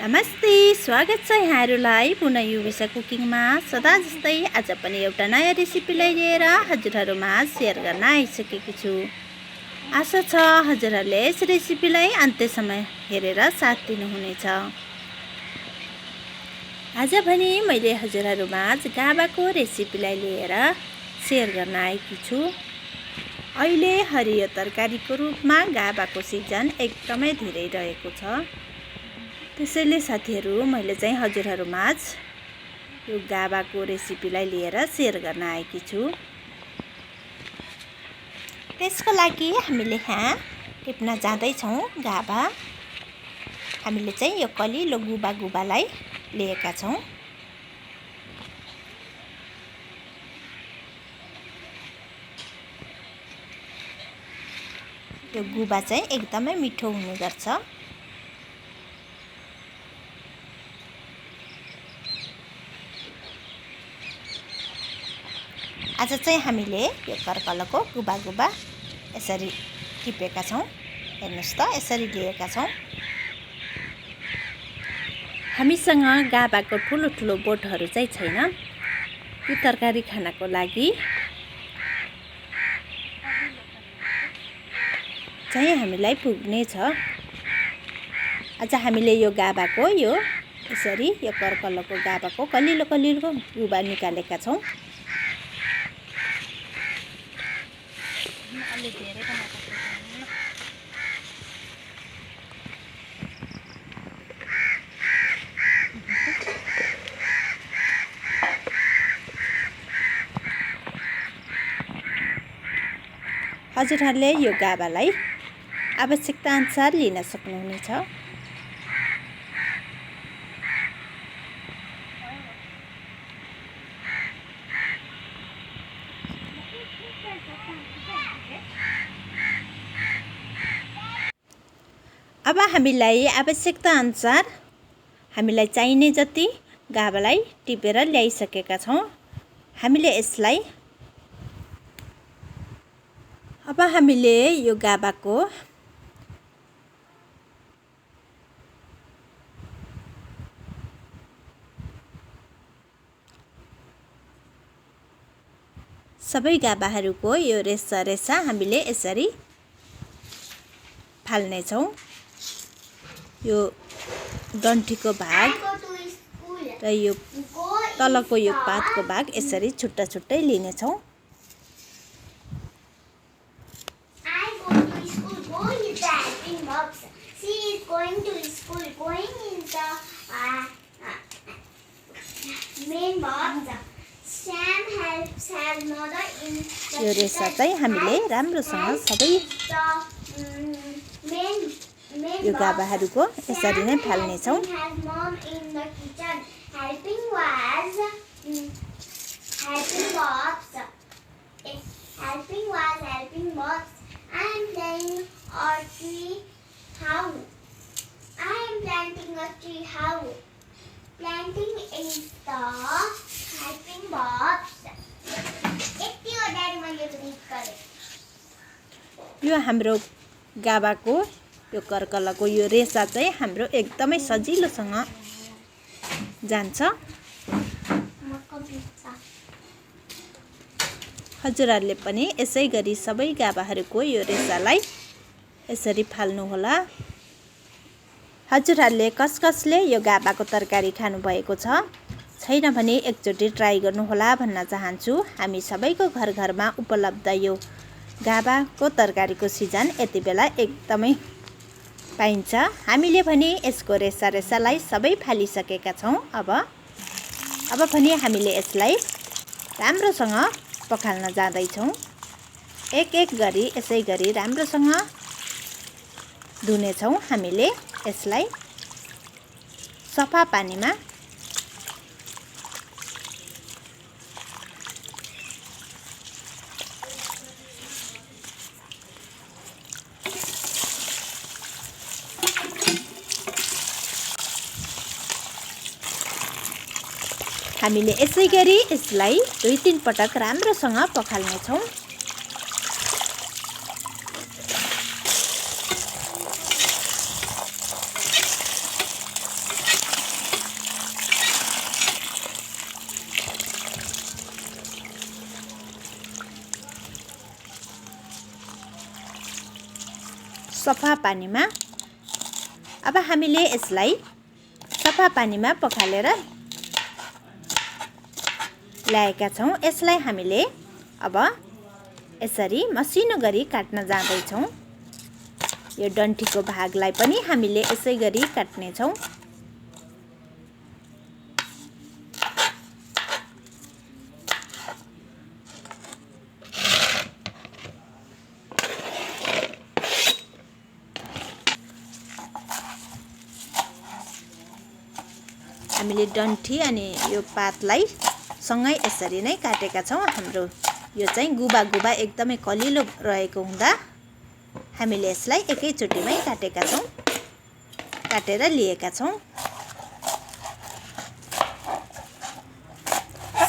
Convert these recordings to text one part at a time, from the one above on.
नमस्ते, स्वागत छ यहाँहरूलाई पुनः युविसा कुकिङमा। सदा जस्तै आज पनि एउटा नयाँ रेसिपीलाई लिएर हजुरहरूमा सेयर गर्न आइसकेकी छु। आशा छ हजुरहरूले यस रेसिपीलाई अन्त्यसम्म हेरेर साथ दिनुहुनेछ। आज भने मैले हजुरहरूमा गाभाको रेसिपीलाई लिएर सेयर गर्न आएकी छु। अहिले हरियो तरकारीको रूपमा गाभाको सिजन एकदमै धेरै रहेको छ। त्यसैले साथीहरू मैले चाहिँ हजुरहरूमाझ यो गाभाको रेसिपीलाई लिएर सेयर गर्न आएकी छु। त्यसको लागि हामीले यहाँ टिप्न जाँदैछौँ गाभा। हामीले चाहिँ यो कलिलो गुबालाई लिएका छौँ। यो गुबा चाहिँ एकदमै मिठो हुने गर्छ। आज चाहिँ हामीले यो करकलको गुबा यसरी टिपेका छौँ। हेर्नुहोस् त, यसरी लिएका छौँ। हामीसँग गाभाको ठुलो बोटहरू चाहिँ छैन। यो तरकारी खानको लागि चाहिँ हामीलाई पुग्ने छ। आज हामीले यो गाभाको यसरी यो करकलको गाभाको कलिलो गुबा निकालेका छौँ। हजुरहरूले यो गाभालाई आवश्यकता अनुसार लिन सक्नुहुनेछ। अब हामीलाई आवश्यकता अनुसार हामीलाई चाहिने जति गाभालाई टिपेर ल्याइसकेका छौँ। हामीले यसलाई अब हामीले यो गाभाको सबै गाभाहरूको यो रेसा हामीले यसरी फाल्नेछौँ। यो डन्ठीको भाग र यो तलको यो पातको भाग यसरी छुट्टै लिनेछौँ। यो रेसा चाहिँ हामीले राम्रोसँग सबै यो गाभाहरूको यसरी नै फाल्नेछौँ। Planting is the helping box. यो हाम्रो गाभाको यो करकलको यो रेसा चाहिँ हाम्रो एकदमै सजिलोसँग जान्छ। हजुरहरूले पनि यसै गरी सबै गाभाहरूको यो रेसालाई यसरी फाल्नुहोला। हजुरहरूले कसले यो गाभाको तरकारी खानुभएको छैन भने एकचोटि ट्राई गर्नुहोला भन्न चाहन्छु। हामी सबैको घरमा उपलब्ध यो गाभाको तरकारीको सिजन यति बेला एकदमै पाइन्छ। हामीले भने यसको रेसालाई सबै फालिसकेका छौँ। अब भने हामीले यसलाई राम्रोसँग पखाल्न जाँदैछौँ। एक गरी यसै गरी राम्रोसँग धुनेछौँ। हामीले यसलाई सफा पानीमा हामीले यसै गरी यसलाई 2-3 पटक राम्रोसँग पखाल्नेछौँ। सफा पानीमा। अब हामीले यसलाई सफा पानीमा पखालेर ल्याएका छौँ। यसलाई हामीले अब यसरी मसिनो गरी काट्न जाँदैछौँ। यो डन्ठीको भागलाई पनि हामीले यसै गरी काट्नेछौँ। हामीले डन्ठी अनि यो पातलाई सँगै यसरी नै काटेका छौँ। हाम्रो यो चाहिँ गुबा गुबा एकदमै कलिलो रहेको हुँदा हामीले यसलाई एकैचोटिमै काटेर लिएका छौँ।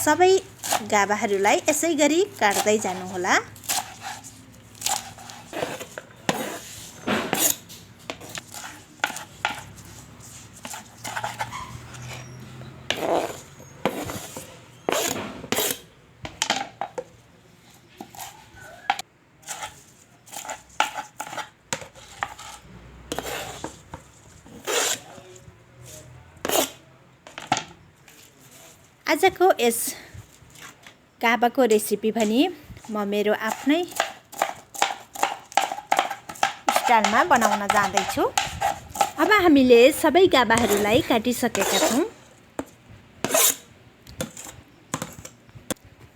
सबै गाभाहरूलाई यसै गरी काट्दै जानुहोला। आजको यस गाभाको रेसिपी पनि म मेरो आफ्नै स्टाइलमा बनाउन जाँदैछु। अब हामीले सबै गाभाहरूलाई काटिसकेका छौँ।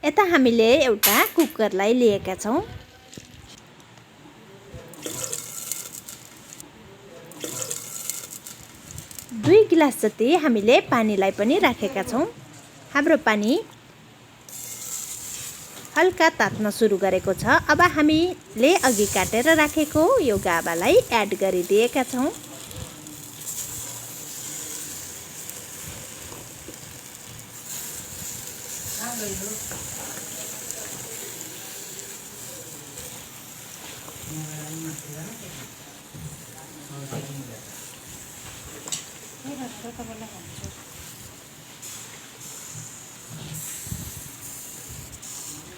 यता हामीले एउटा कुकरलाई लिएका छौँ। दुई गिलास जति हामीले पानीलाई पनि राखेका छौँ। हाम्रो पानी हल्का तात्न सुरु गरेको छ। अब हामीले अघि काटेर राखेको यो गाभालाई एड गरिदिएका छौँ।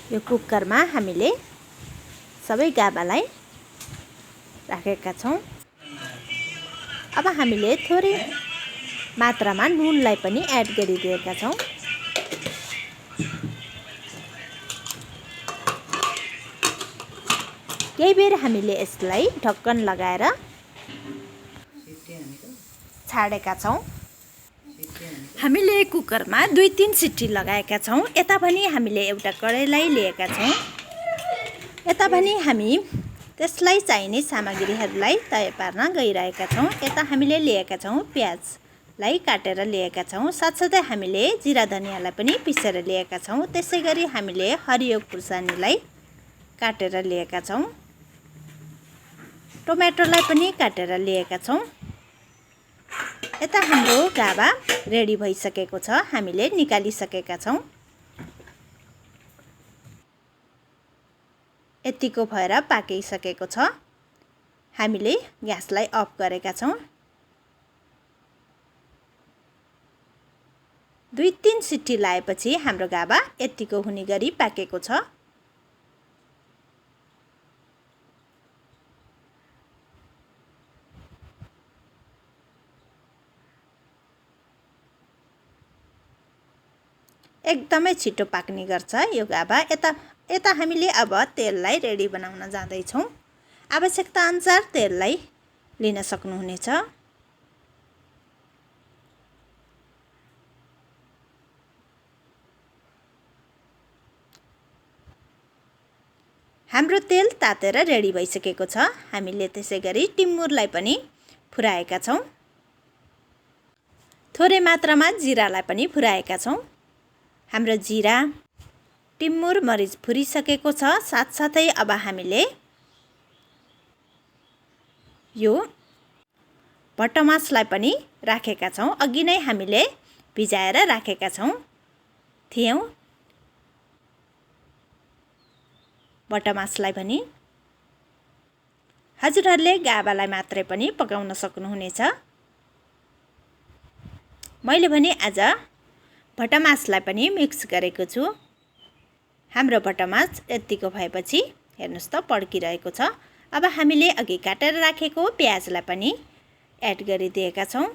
यो कुकरमा हामीले सबै गाभालाई राखेका छौँ। अब हामीले थोरै मात्रामा नुनलाई पनि एड गरिदिएका छौँ। केही बेर हामीले यसलाई ढक्कन लगाएर छाडेका छौँ। हामीले कुकरमा 2-3 सिटी लगाएका छौँ। यता पनि हामीले एउटा कराईलाई लिएका छौँ। यता पनि हामी त्यसलाई चाहिने सामग्रीहरूलाई तय पार्न गइरहेका छौँ। यता हामीले लिएका छौँ प्याजलाई काटेर लिएका छौँ। साथसाथै हामीले जिरा धनियाँलाई पनि पिसेर लिएका छौँ। त्यसै गरी हामीले हरियो खुर्सानीलाई काटेर लिएका छौँ। टमाटरलाई पनि काटेर लिएका छौँ। यता हाम्रो गाभा रेडी भइसकेको छ। हामीले निकालिसकेका छौँ। यतिको भएर पाकिसकेको छ। हामीले ग्यासलाई अफ गरेका छौँ। 2-3 सिटी लाएपछि हाम्रो गाभा यतिको हुने गरी पाकेको छ। एकदमै छिटो पाक्ने गर्छ यो गाभा। यता हामीले अब तेललाई रेडी बनाउन जाँदैछौँ। आवश्यकता अनुसार तेललाई लिन सक्नुहुनेछ। हाम्रो तेल तातेर रेडी भइसकेको छ। हामीले त्यसै गरी टिमुरलाई पनि फुराएका छौँ। थोरै मात्रामा जिरालाई पनि फुराएका छौँ। हाम्रो जिरा टिमुर मरिच फुरिसकेको छ। साथसाथै अब हामीले यो भटमासलाई पनि राखेका छौँ। अघि नै हामीले भिजाएर राखेका थियौँ भटमासलाई पनि। हजुरहरूले गाभालाई मात्रै पनि पकाउन सक्नुहुनेछ। मैले भने आज भटमासलाई पनि मिक्स गरेको छु। हाम्रो भटमास यतिको भएपछि हेर्नुहोस् त पड्किरहेको छ। अब हामीले अघि काटेर राखेको प्याजलाई पनि एड गरिदिएका छौं।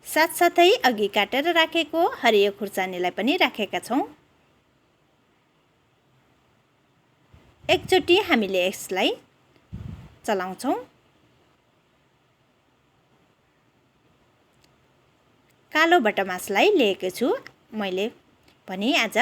साथसाथै अघि काटेर राखेको हरियो खुर्सानीलाई पनि राखेका छौं। एकचोटी हामीले यसलाई चलाउँछौं। कालो भटमासलाई लिएको छु मैले पनि आज।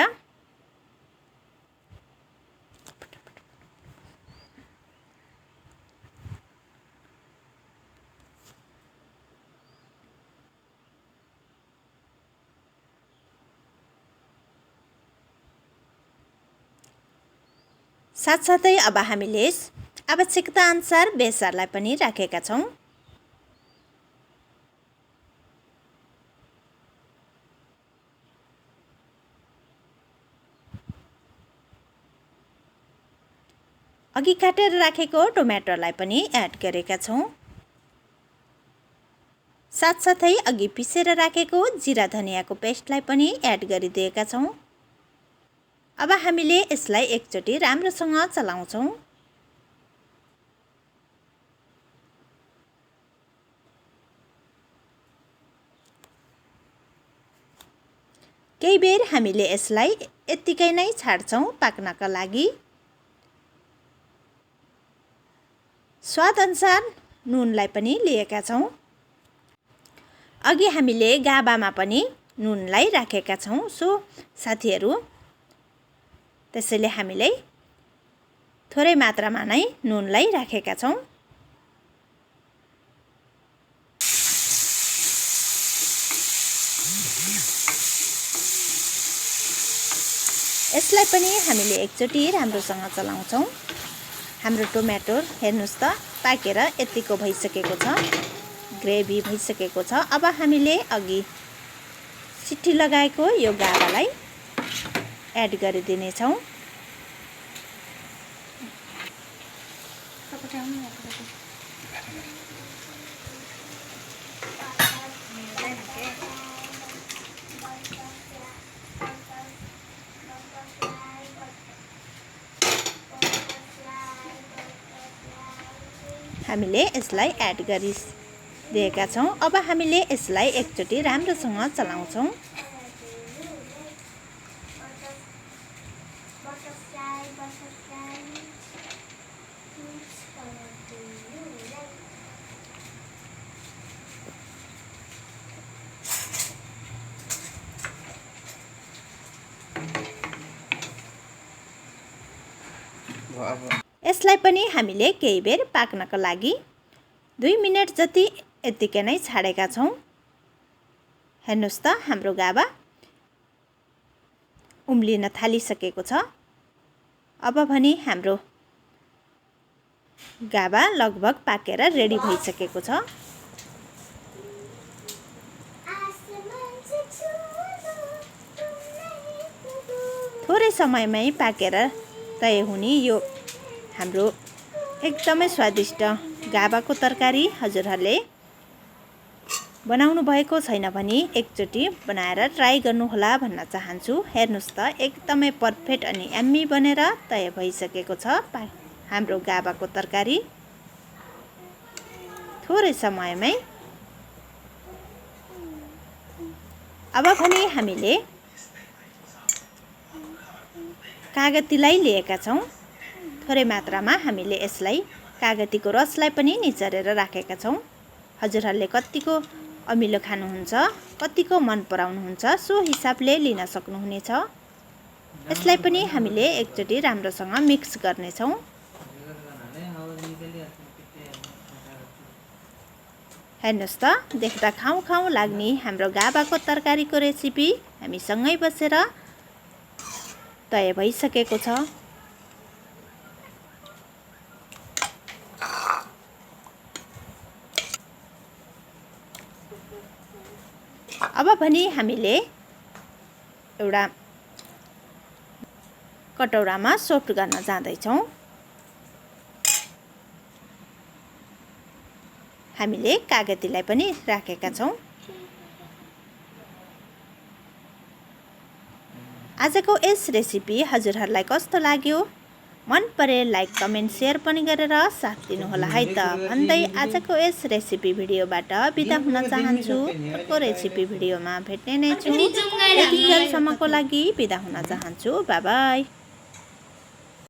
साथसाथै अब हामीले आवश्यकता अनुसार बेसारलाई पनि राखेका छौं। अघि काटेर राखेको टमाटरलाई पनि एड गरेका छौं। साथसाथै अघि पिसेर राखेको जिरा धनियाको पेस्टलाई पनि एड गरिदिएका छौं। अब हामीले यसलाई एकचोटी राम्रोसँग चलाउँछौं। केही बेर हामीले यसलाई यतिकै नै छाड्छौं पाक्नका लागि। स्वाद अनुसार नुनलाई पनि लिएका छौं। अघि हामीले गाबामा पनि नुनलाई राखेका छौं। सो साथीहरु, त्यसैले हामीले थोरै मात्रामा नै नुनलाई राखेका छौं। यसलाई पनि हामीले एकचोटी राम्रोसँग चलाउँछौं। हाम्रो टमाटर हेर्नुस् त पाकेर यतिको भइसकेको छ, ग्रेभी भइसकेको छ। अब हामीले अघि सिटी लगाएको यो गाबालाई एड गरिदिने छौं। हामीले यसलाई एड गरिदिएका छौं। अब हामीले यसलाई एकचोटी राम्रोसँग चलाउँछौं। यसलाई पनि हामीले केही बेर पाक्नका लागि 2 मिनेट जति यतिकै नै छाडेका छौं। हेर्नुस् त हाम्रो गाबा उम्लिन थालिसकेको छ। अब भने हाम्रो गाबा लगभग पाकेर रेडी भइसकेको छ। थोरै समयमै पाकेर तयार हुने यो हाम्रो एकदमै स्वादिष्ट गाबाको तरकारी हजुरहरूले बनाउनु भएको छैन भने एकचोटी बनाएर ट्राई गर्नुहोला भन्न चाहन्छु। हेर्नुस् त एकदमै परफेक्ट अनि यम्मी बनेर तयार भइसकेको छ हाम्रो गाबाको तरकारी। थोरै समयमै अब भने हामीले कागतीलाई लिएका छौं। थोरै मात्रामा हामीले यसलाई कागतीको रसलाई पनि निचोरेर राखेका छौं। हजुरहरूले कतिको अमिलो खानुहुन्छ, कतिको मन पराउनुहुन्छ सो हिसाबले लिन सक्नुहुनेछ। यसलाई पनि हामीले एकचोटी राम्रोसँग मिक्स गर्नेछौं। हेर्नुस् त देख्दा खाउँ खाउँ लाग्ने हाम्रो गाबाको तरकारीको रेसिपी हामी सँगै बसेर तयार भइसकेको छ। अब भने हामीले एउटा कटौरामा सर्भ गर्न जाँदैछौं। हामीले कागतीलाई पनि राखेका छौं। आजको यस रेसिपी हजुरहरूलाई कस्तो लाग्यो? मन परे लाइक कमेन्ट सेयर पनि गरेर साथ दिनुहोला है त भन्दै आजको यस रेसिपी भिडियोबाट बिदा हुन चाहन्छु। अर्को रेसिपी भिडियोमा भेट्ने नै छु। यतिखेरसम्मको लागि बिदा हुन चाहन्छु। Bye bye.